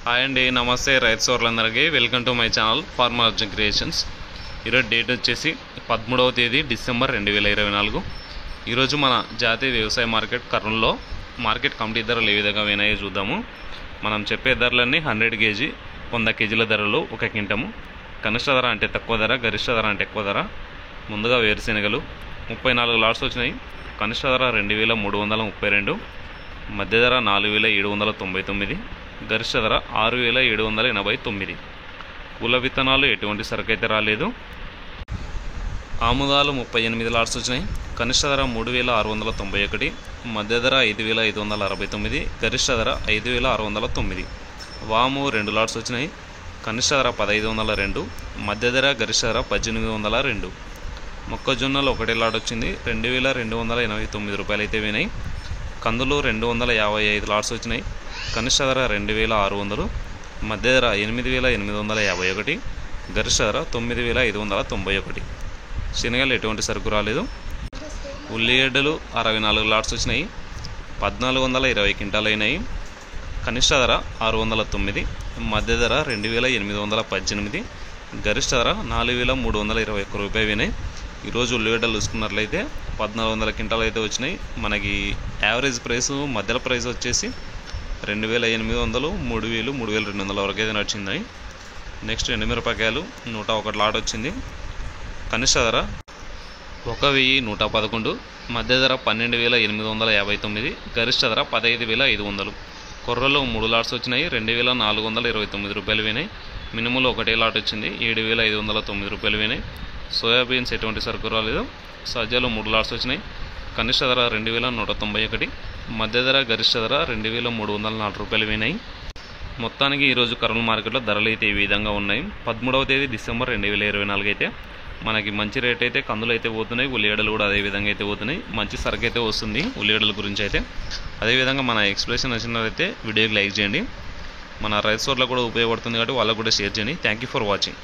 Hi అండి, నమస్తే రైతు సోదరులందరికీ. Welcome to my channel farmer Arjun creations. ఈరోజు డేట్ వచ్చేసి 13వ తేదీ డిసెంబర్ 2024. ఈరోజు మన జాతీయ వ్యవసాయ మార్కెట్ కర్నూలులో మార్కెట్ కమిటీ ధరలు ఏ విధంగా వినాయో చూద్దాము. మనం చెప్పే ధరలన్నీ 100 కేజీ 100 కేజీల ధరలు ఒక కింటము. కనిష్ట ధర అంటే తక్కువ ధర, గరిష్ట ధర అంటే ఎక్కువ ధర. ముందుగా వేరుశెనగలు 34 లాట్స్ వచ్చినాయి. కనిష్ట ధర 2332, మధ్య ధర 4799, గరిష్ట ధర 6789. పూల విత్తనాలు ఎటువంటి సరుకు అయితే రాలేదు. ఆముదాలు 38 లాట్స్ వచ్చినాయి. కనిష్ట ధర 3691, మధ్య ధర 5569, గరిష్ట ధర 5609. వాము 2 లాట్స్ వచ్చినాయి. కనిష్ట ధర 1502, మధ్య ధర గరిష్ట ధర 1802. మొక్కజొన్నలు 1 లాట్ వచ్చింది. 2289 రూపాయలు అయితే వినాయి. కందులు 255 లాట్స్ వచ్చినాయి. కనిష్ట ధర 2600, మధ్య ధర 8851, గరిష్ట ధర 9591. శనగలు ఎటువంటి సరుకు రాలేదు. ఉల్లిగడ్డలు 64 లాట్స్ వచ్చినాయి. 1420 క్వింటాలు అయినాయి. కనిష్ట ధర 609, మధ్య ధర 2818, గరిష్ట ధర 4321 రూపాయలు వినాయి. ఈరోజు ఉల్లిగడ్డలు చూసుకున్నట్లయితే 1400 క్వింటాలు అయితే వచ్చినాయి. మనకి యావరేజ్ ప్రైస్ మధ్యలో ప్రైస్ వచ్చేసి 2800, 3000, 3200 వరకు అయితే నడిచింది. నెక్స్ట్ ఎండుమిరపకాయలు 101 లాట్ వచ్చింది. కనిష్ట ధర 1111, మధ్య ధర 12859, గరిష్ట ధర 15500. కొర్రలు 3 లాట్స్ వచ్చినాయి. 2429 రూపాయలు వినాయి. మినుములు 1 లాట్ వచ్చింది. 7509 రూపాయలు వినాయి. సోయాబీన్స్ ఎటువంటి సరుకు రాలేదు. సజ్జలు 3 లాట్స్ వచ్చినాయి. కనిష్ట ధర 2191, మధ్య ధర గరిష్ట ధర 2304 రూపాయలు వినాయి. మొత్తానికి ఈరోజు కర్నూలు మార్కెట్లో ధరలు అయితే ఈ విధంగా ఉన్నాయి. 13వ తేదీ డిసెంబర్ 2024 అయితే మనకి మంచి రేట్ అయితే కందులు అయితే పోతున్నాయి. ఉల్లిగడ్డలు కూడా అదే విధంగా అయితే పోతున్నాయి. మంచి సరుకు అయితే వస్తుంది ఉల్లిగడ్డల గురించి అయితే. అదేవిధంగా మన ఎక్స్ప్లెనేషన్ నచ్చినట్లయితే వీడియోకి లైక్ చేయండి. మన రైతు సోదరులకు కూడా ఉపయోగపడుతుంది కాబట్టి వాళ్ళకు కూడా షేర్ చేయండి. Thank you for watching.